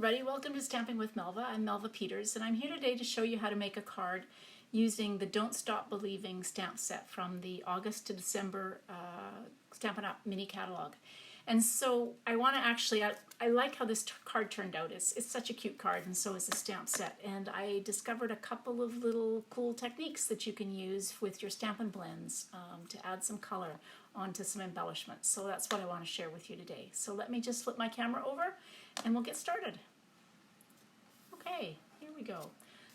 everybody, welcome to Stamping with Melva. I'm Melva Peters and I'm here today to show you how to make a card using the Don't Stop Believing stamp set from the August to December Stampin' Up! Mini catalog. And so I want to actually, I like how this card turned out. It's such a cute card, and so is the stamp set. And I discovered a couple of little cool techniques that you can use with your Stampin' Blends to add some color onto some embellishments. So that's what I want to share with you today. So let me just flip my camera over and we'll get started. Okay, here we go.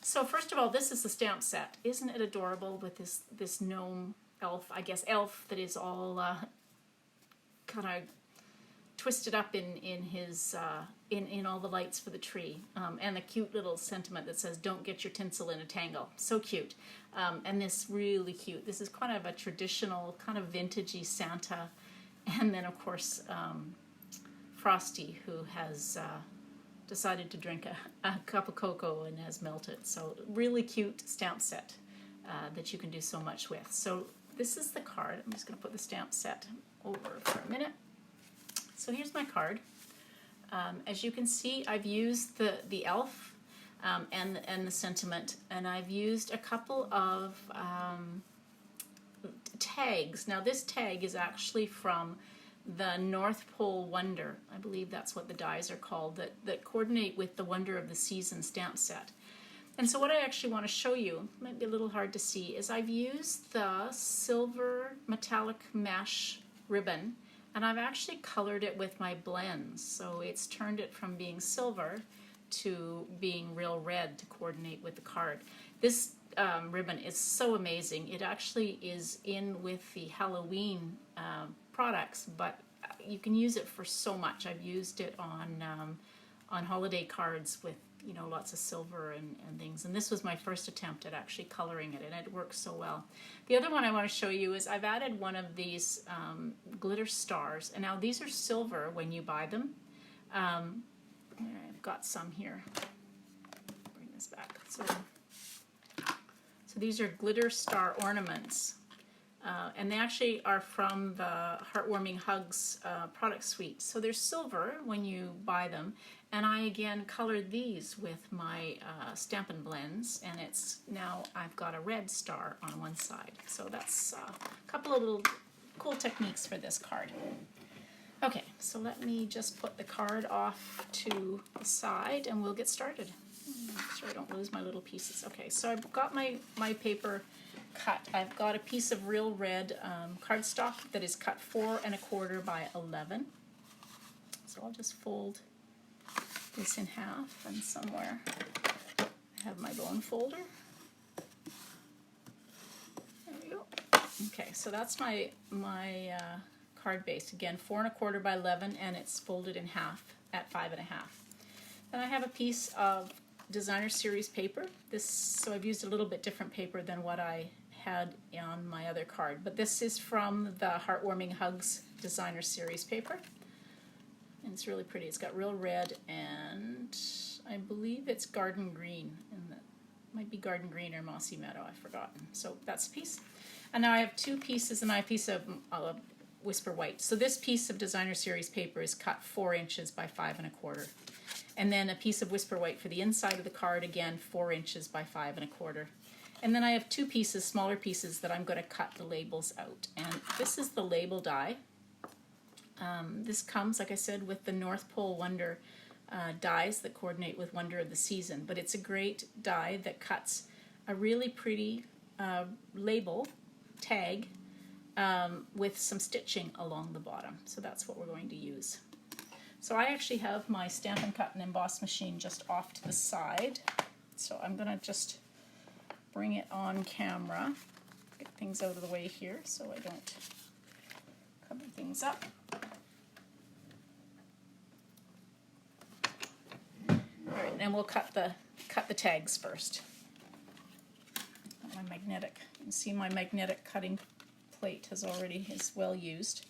So first of all, this is the stamp set. Isn't it adorable with this gnome elf, I guess elf, that is all kind of twisted up in his in all the lights for the tree, and a cute little sentiment that says "Don't get your tinsel in a tangle." So cute, and this really cute. This is kind of a traditional, kind of vintagey Santa, and then of course Frosty, who has decided to drink a cup of cocoa and has melted. So really cute stamp set that you can do so much with. So this is the card. I'm just going to put the stamp set over for a minute. So here's my card. As you can see, I've used the elf and the sentiment, and I've used a couple of tags. Now this tag is actually from the North Pole Wonder. I believe that's what the dies are called, that coordinate with the Wonder of the Season stamp set. And so what I actually want to show you, might be a little hard to see, is I've used the silver metallic mesh ribbon, and I've actually colored it with my blends. So it's turned it from being silver to being real red to coordinate with the card. This ribbon is so amazing. It actually is in with the Halloween products, but you can use it for so much. I've used it on holiday cards with, you know, lots of silver and things. And this was my first attempt at actually coloring it, and it works so well. The other one I want to show you is I've added one of these glitter stars, and now these are silver when you buy them. I've got some here. Bring this back. So these are glitter star ornaments, and they actually are from the Heartwarming Hugs product suite. So they're silver when you buy them, and I again colored these with my Stampin' Blends, and it's now I've got a red star on one side. So that's a couple of little cool techniques for this card. Okay, so let me just put the card off to the side and we'll get started. Make sure I don't lose my little pieces. Okay, so I've got my paper cut. I've got a piece of real red cardstock that is cut 4 1/4 by 11. So I'll just fold this in half, and somewhere I have my bone folder. There we go. Okay, so that's my card base. Again, 4 1/4 by 11, and it's folded in half at 5 1/2. Then I have a piece of designer series paper. So I've used a little bit different paper than what I had on my other card, but this is from the Heartwarming Hugs designer series paper, and it's really pretty. It's got real red, and I believe it's garden green, and that might be garden green or mossy meadow, I've forgotten. So that's a piece. And now I have two pieces, and I have a piece of Whisper White. So this piece of designer series paper is cut 4 inches by 5 1/4. And then a piece of Whisper White for the inside of the card, again 4 inches by 5 1/4. And then I have two pieces, smaller pieces, that I'm going to cut the labels out. And this is the label die. This comes, like I said, with the North Pole Wonder dies that coordinate with Wonder of the Season. But it's a great die that cuts a really pretty label tag with some stitching along the bottom. So that's what we're going to use. So I actually have my Stampin' Cut and Emboss machine just off to the side. So I'm going to just bring it on camera, get things out of the way here so I don't cover things up. Alright, and then we'll cut the tags first. My magnetic, you can see my magnetic cutting plate is well used.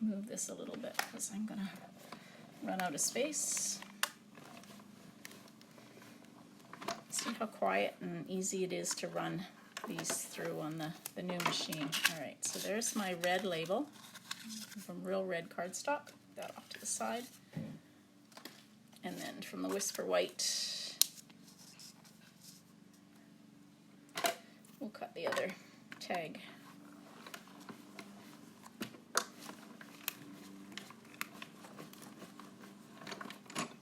Move this a little bit because I'm gonna run out of space. See how quiet and easy it is to run these through on the new machine. Alright, so there's my red label from Real Red cardstock. Put that off to the side. And then from the Whisper White, we'll cut the other tag.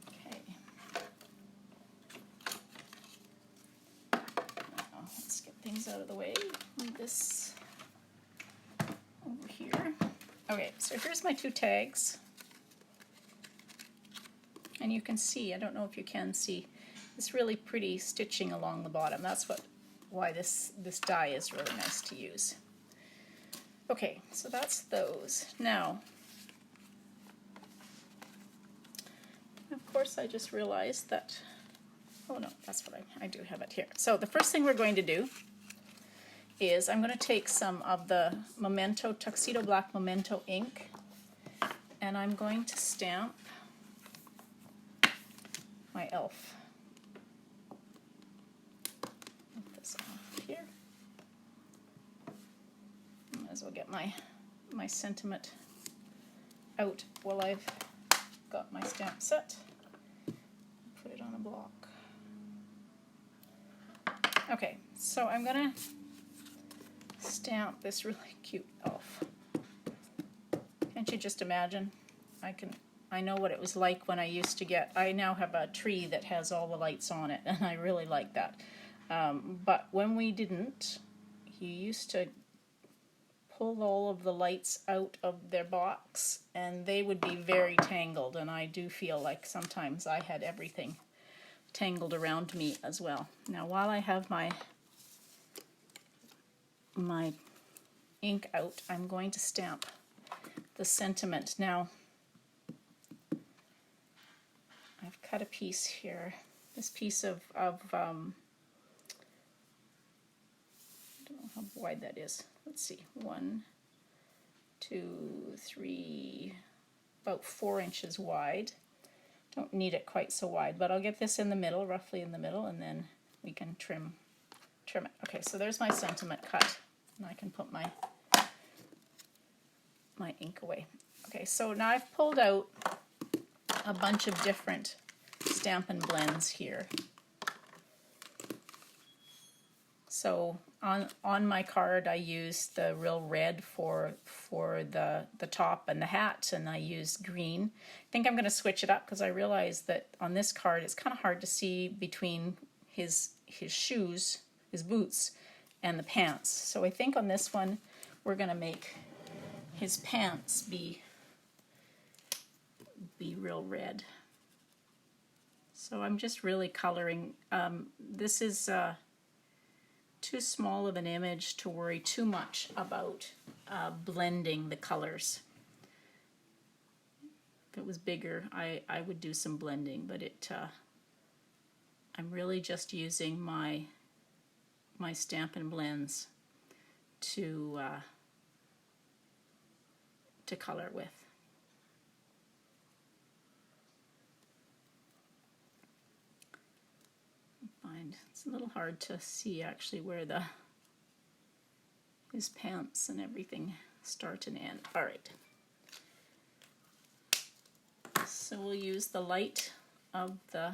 Okay. Now let's get things out of the way. Move this over here. Okay, so here's my 2 tags. And you can see, I don't know if you can see, this really pretty stitching along the bottom. That's why this die is really nice to use. Okay, so that's those. Now, of course I just realized that, oh no, that's what I do have it here. So the first thing we're going to do is I'm going to take some of the Memento, Tuxedo Black Memento ink, and I'm going to stamp my elf. Put this off here. Might as well get my sentiment out while I've got my stamp set. Put it on a block. Okay, so I'm gonna stamp this really cute elf. Can't you just imagine? I know what it was like when I used to get, I now have a tree that has all the lights on it, and I really like that. But when we didn't, he used to pull all of the lights out of their box, and they would be very tangled, and I do feel like sometimes I had everything tangled around me as well. Now while I have my ink out, I'm going to stamp the sentiment. Now, I've cut a piece here. This piece of I don't know how wide that is. Let's see. 1, 2, 3, about 4 inches wide. Don't need it quite so wide, but I'll get this in the middle, roughly in the middle, and then we can trim it. Okay, so there's my sentiment cut, and I can put my ink away. Okay, so now I've pulled out a bunch of different Stampin' Blends here. So on my card I used the Real Red for the top and the hat, and I used green. I think I'm going to switch it up because I realized that on this card it's kind of hard to see between his shoes, his boots, and the pants. So I think on this one we're going to make his pants be real red. So I'm just really coloring. This is too small of an image to worry too much about blending the colors. If it was bigger, I would do some blending, but I'm really just using my Stampin' Blends to color with. It's a little hard to see actually where his pants and everything start and end. All right. So we'll use the light of the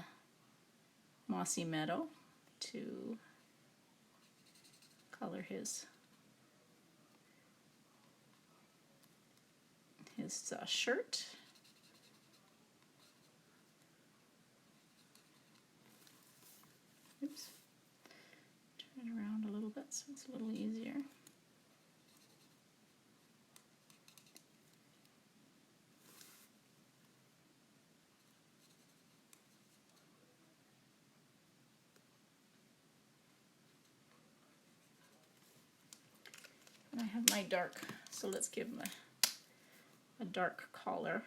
Mossy Meadow to color his shirt. Oops. Turn it around a little bit so it's a little easier. And I have my dark, so let's give him a dark collar.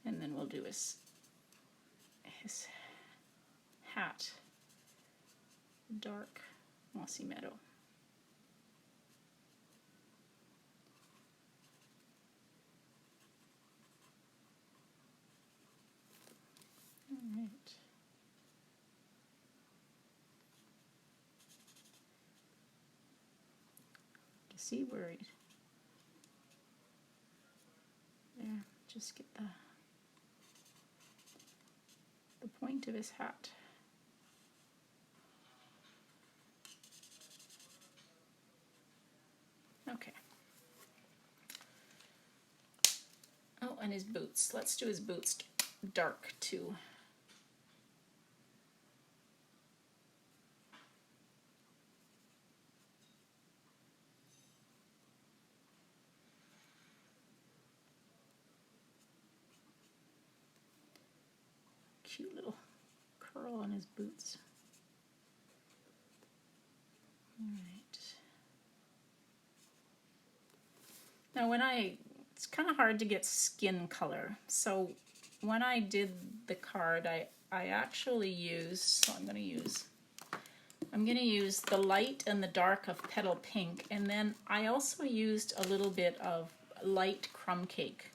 And then we'll do his hat, dark Mossy Meadow. All right. See where there, just get the point of his hat. Okay. Oh, and his boots. Let's do his boots dark too. Cute little curl on his boots. All right. Now it's kind of hard to get skin color. So when I did the card, I actually used, so I'm going to use the light and the dark of Petal Pink, and then I also used a little bit of light crumb cake.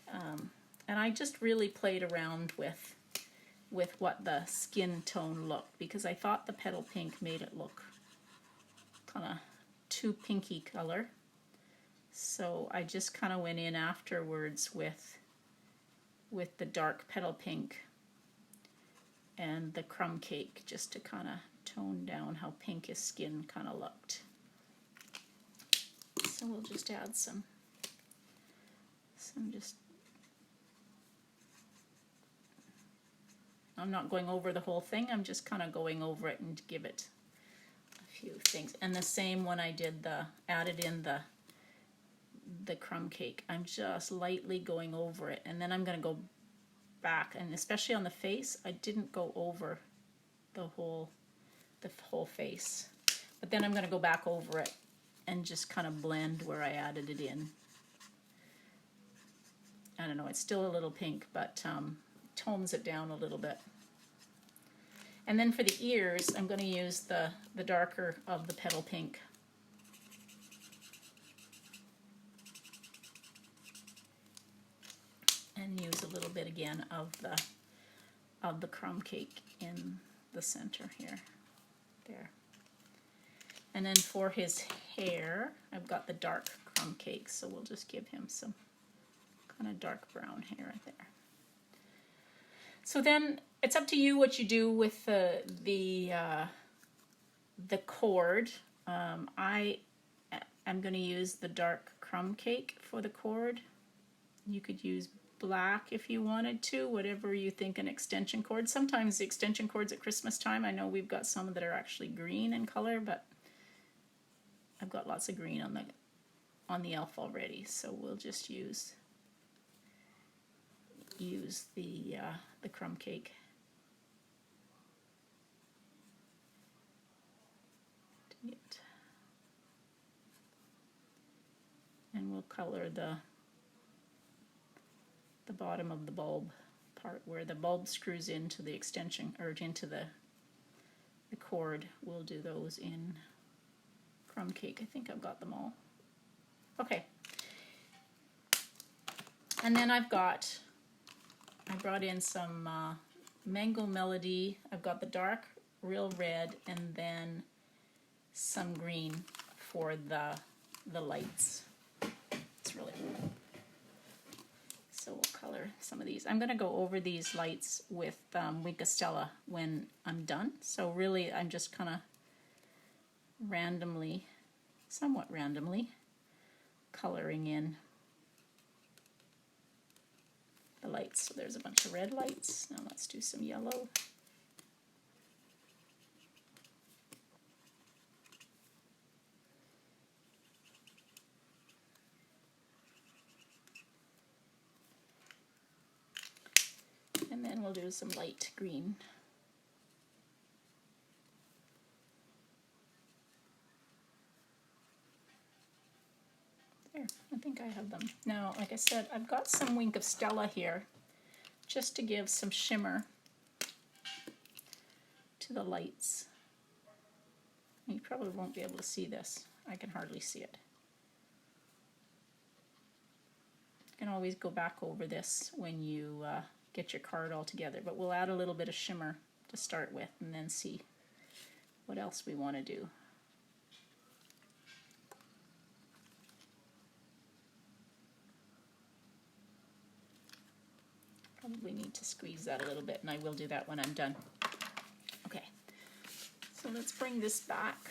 And I just really played around with what the skin tone looked, because I thought the Petal Pink made it look kind of too pinky color. So I just kind of went in afterwards with the dark Petal Pink and the crumb cake, just to kind of tone down how pink his skin kind of looked. So we'll just add some just, I'm not going over the whole thing, I'm just kind of going over it and give it a few things. And the same when I did added in the crumb cake, I'm just lightly going over it, and then I'm going to go back, and especially on the face, I didn't go over the whole face, but then I'm going to go back over it and just kind of blend where I added it in. I don't know, it's still a little pink, but tones it down a little bit. And then for the ears, I'm going to use the darker of the Petal Pink. And use a little bit again of the crumb cake in the center here. There. And then for his hair, I've got the dark crumb cake, so we'll just give him some kind of dark brown hair there. So then it's up to you what you do with the cord. I am going to use the dark crumb cake for the cord. You could use black if you wanted to, whatever you think an extension cord. Sometimes the extension cords at Christmas time, I know we've got some that are actually green in color, but I've got lots of green on the elf already, so we'll just use the crumb cake. And we'll color the bottom of the bulb part where the bulb screws into the extension, or into the cord. We'll do those in crumb cake. I think I've got them all. Okay. And then I brought in some Mango Melody. I've got the dark real red and then some green for the lights. It's really cool. So we'll color some of these. I'm going to go over these lights with Wink of Stella when I'm done. So really I'm just kind of somewhat randomly, coloring in the lights. So there's a bunch of red lights. Now let's do some yellow. And then we'll do some light green. There, I think I have them. Now, like I said, I've got some Wink of Stella here just to give some shimmer to the lights. You probably won't be able to see this. I can hardly see it. You can always go back over this when you get your card all together, but we'll add a little bit of shimmer to start with and then see what else we want to do. need to squeeze that a little bit, and I will do that when I'm done. Okay, so let's bring this back.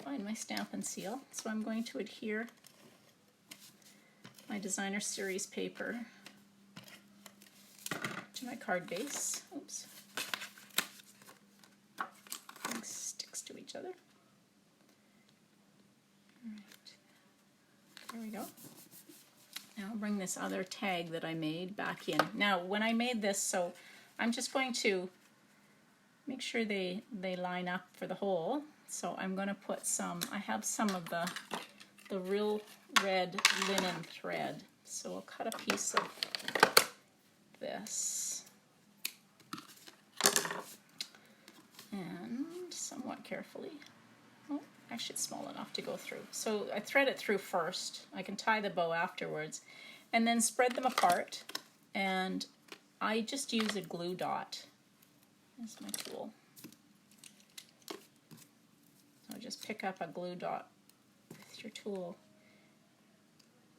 Find my Stampin' Seal. So I'm going to adhere my Designer Series paper to my card base. Oops. Things sticks to each other. All right. There we go. Now I'll bring this other tag that I made back in. Now when I made this, so I'm just going to make sure they line up for the hole. So I'm going to put some, I have some of the real red linen thread. So I'll cut a piece of this and somewhat carefully. Oh, actually it's small enough to go through. So I thread it through first. I can tie the bow afterwards and then spread them apart, and I just use a glue dot. There's my tool. So just pick up a glue dot with your tool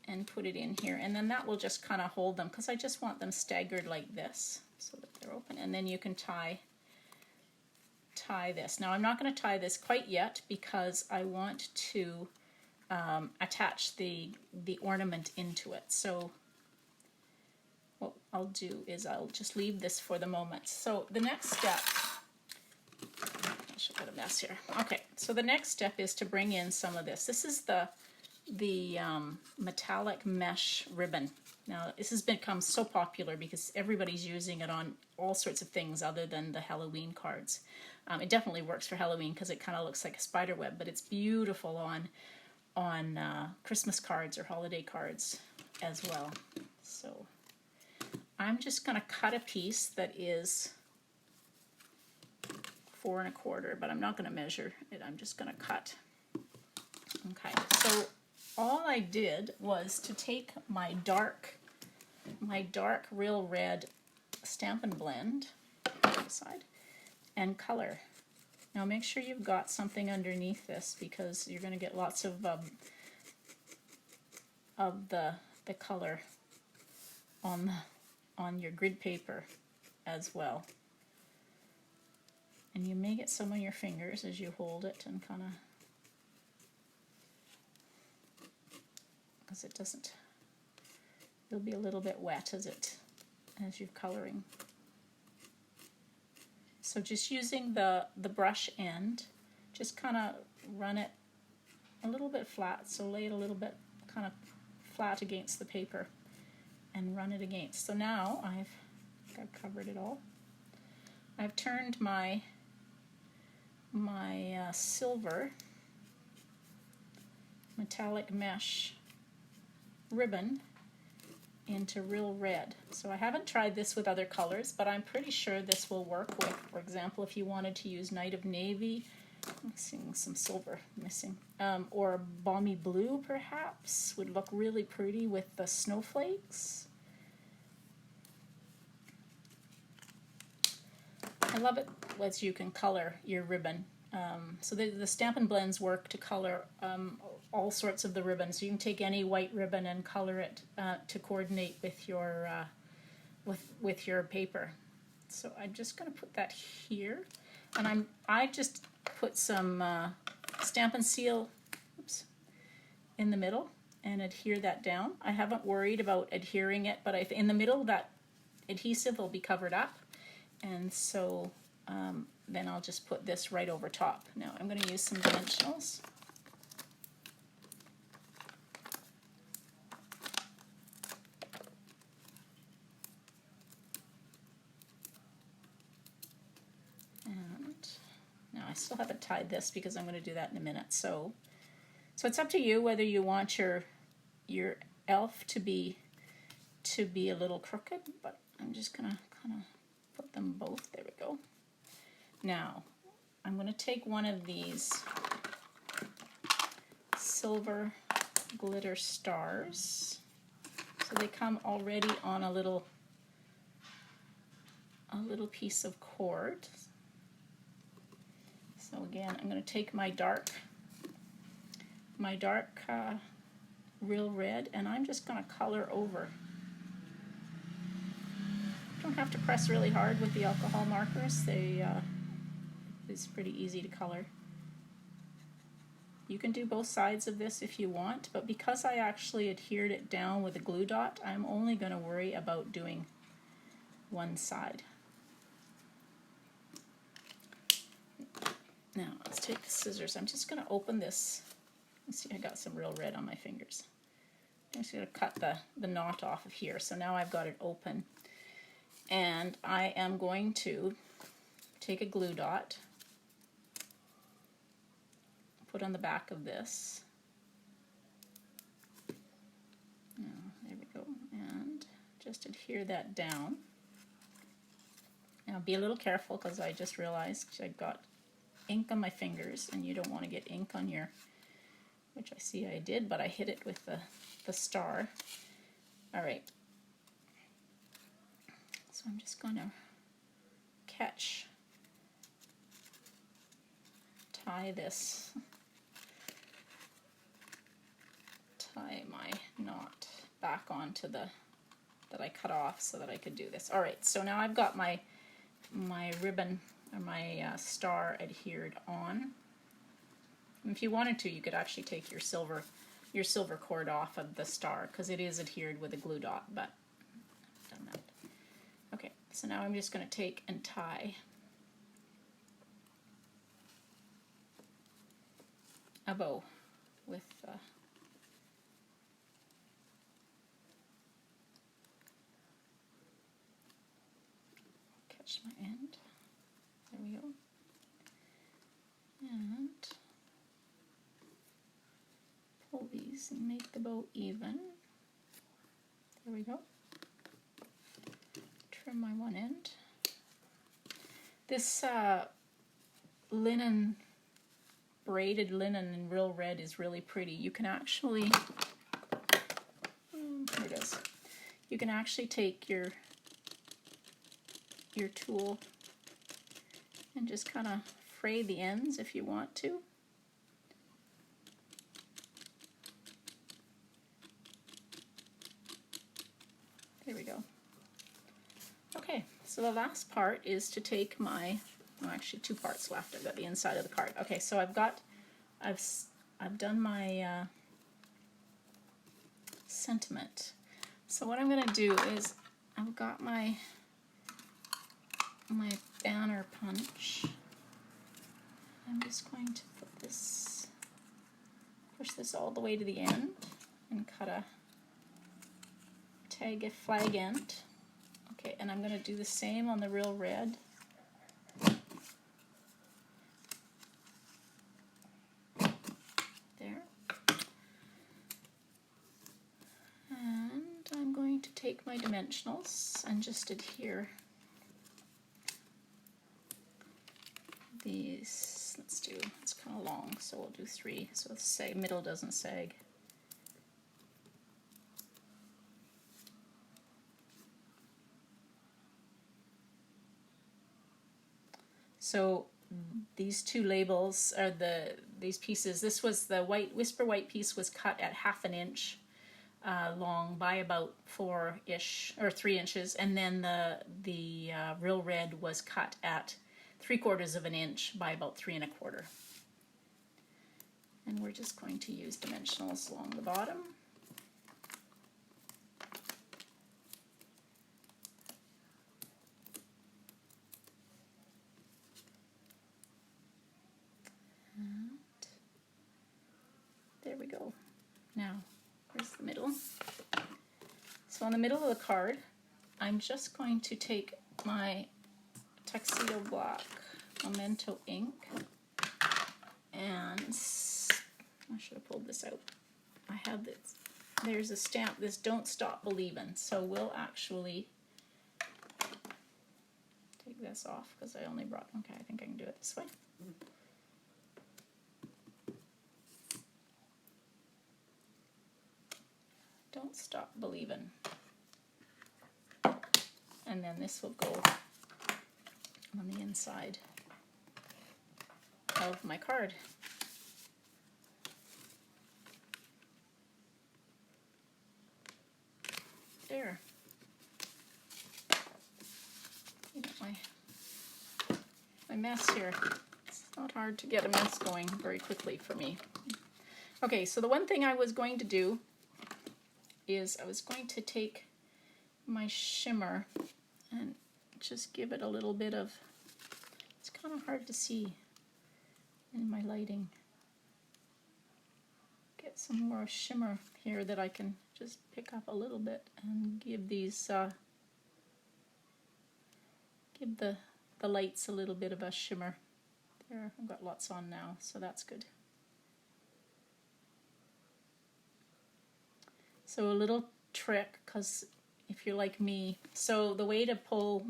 and put it in here, and then that will just kind of hold them, because I just want them staggered like this so that they're open, and then you can tie this. Now I'm not going to tie this quite yet because I want to attach the ornament into it. So what I'll do is I'll just leave this for the moment. So the next step, I should put a mess here. Okay, so the next step is to bring in some of this. This is the metallic mesh ribbon. Now this has become so popular because everybody's using it on all sorts of things other than the Halloween cards. It definitely works for Halloween because it kind of looks like a spider web, but it's beautiful on Christmas cards or holiday cards as well. So I'm just going to cut a piece that is 4 1/4, but I'm not going to measure it. I'm just going to cut. Okay, so all I did was to take my dark real red Stampin' Blend side and color. Now make sure you've got something underneath this because you're going to get lots of the color on your grid paper as well. And you may get some on your fingers as you hold it and kind of, because it doesn't, you'll be a little bit wet as you're coloring. So just using the brush end, just kind of run it a little bit flat, so lay it a little bit kind of flat against the paper and run it against. So now I've covered it all. I've turned my silver metallic mesh ribbon into real red. So I haven't tried this with other colors, but I'm pretty sure this will work with, for example, if you wanted to use Night of Navy, I'm seeing some silver missing, or Balmy Blue perhaps, would look really pretty with the snowflakes. I love it as you can color your ribbon. So the Stampin' Blends work to color all sorts of the ribbons. So you can take any white ribbon and color it to coordinate with your paper. So I'm just going to put that here, and I just put some Stampin' Seal, in the middle and adhere that down. I haven't worried about adhering it, but in the middle that adhesive will be covered up, and so then I'll just put this right over top. Now I'm going to use some dimensionals. I still haven't tied this because I'm going to do that in a minute. So it's up to you whether you want your elf to be a little crooked, but I'm just going to kind of put them both. There we go. Now I'm going to take one of these silver glitter stars. So they come already on a little piece of cord. So again, I'm going to take my dark real red, and I'm just going to color over don't have to press really hard with the alcohol markers. It's pretty easy to color. You can do both sides of this if you want, but because I actually adhered it down with a glue dot, I'm only going to worry about doing one side. Now let's take the scissors. I'm just going to open this. You see I got some real red on my fingers. I'm just going to cut the knot off of here. So now I've got it open. And I am going to take a glue dot, put on the back of this. There we go. And just adhere that down. Now be a little careful because I just realized I've got ink on my fingers and you don't want to get ink on your, which I see I did, but I hit it with the star. All right. So I'm just going to tie my knot back onto that I cut off so that I could do this. All right, so now I've got my ribbon or my star adhered on. And if you wanted to, you could actually take your silver cord off of the star because it is adhered with a glue dot, but I've done that. Okay, so now I'm just going to take and tie a bow with catch my end. There we go. And pull these and make the bow even. There we go. Trim my one end. This linen, braided linen in real red is really pretty. You can actually, here it is. You can actually take your tool and just kind of fray the ends if you want to. There we go. Okay, so the last part is to take my, well, actually two parts left. I've got the inside of the card. Okay, so I've done my sentiment. So what I'm going to do is I've got my banner punch. I'm just going to push this all the way to the end and tag a flag end. Okay, and I'm going to do the same on the real red. There. And I'm going to take my dimensionals and just adhere these. It's kind of long, so we'll do 3. So let's say middle doesn't sag. So these two labels are these pieces. This was the Whisper White piece was cut at 1/2 inch long by about 4-ish or 3 inches, and then the real red was cut at 3/4 inch by about 3 1/4. And we're just going to use dimensionals along the bottom. And there we go. Now, here's the middle. So on the middle of the card, I'm just going to take my Tuxedo Black Memento ink, and I should have pulled this out. I have this. There's a stamp, this Don't Stop Believin'. So we'll actually take this off because I only brought, okay, I think I can do it this way. Don't Stop Believin'. And then this will go on the inside of my card. There. mess here. It's not hard to get a mess going very quickly for me. Okay, so the one thing I was going to do is I was going to take my shimmer and just give it a little bit of, it's kind of hard to see in my lighting. Get some more shimmer here that I can just pick up a little bit and give these, give the lights a little bit of a shimmer. There, I've got lots on now, so that's good. So a little trick, because if you're like me, so the way to pull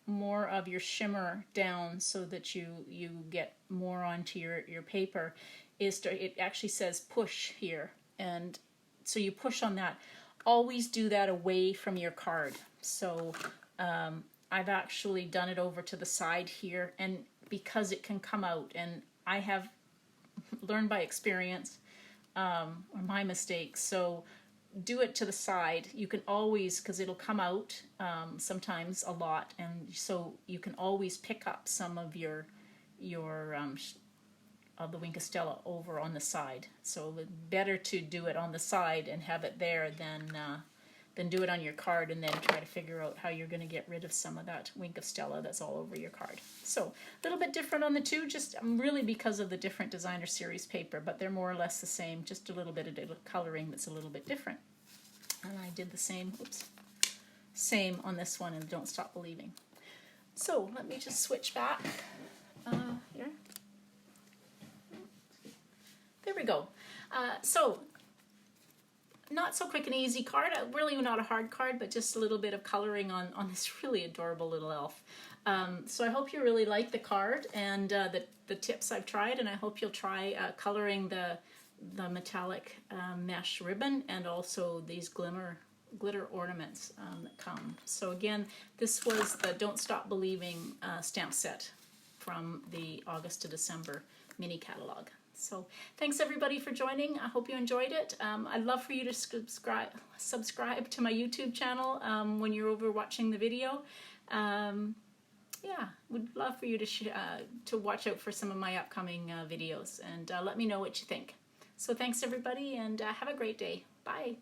more of your shimmer down so that you get more onto your paper is to, it actually says push here, and so you push on that. Always do that away from your card. So I've actually done it over to the side here, and because it can come out, and I have learned by experience or my mistakes, so do it to the side. You can always, because it'll come out sometimes a lot, and so you can always pick up some of your of the Wink of Stella over on the side. So better to do it on the side and have it there than do it on your card and then try to figure out how you're going to get rid of some of that Wink of Stella that's all over your card. So a little bit different on the two, just really because of the different designer series paper, but they're more or less the same, just a little bit of coloring that's a little bit different. And I did the same, same on this one in Don't Stop Believing. So let me just switch back here. There we go. So not so quick and easy card, really not a hard card, but just a little bit of coloring on this really adorable little elf. So I hope you really like the card and the tips I've tried, and I hope you'll try coloring the metallic mesh ribbon and also these glitter ornaments that come. So again, this was the Don't Stop Believing stamp set from the August to December mini catalog. So thanks everybody for joining. I hope you enjoyed it. I'd love for you to subscribe to my YouTube channel when you're over watching the video. Yeah, would love for you to watch out for some of my upcoming videos, and let me know what you think. So thanks everybody, and have a great day. Bye.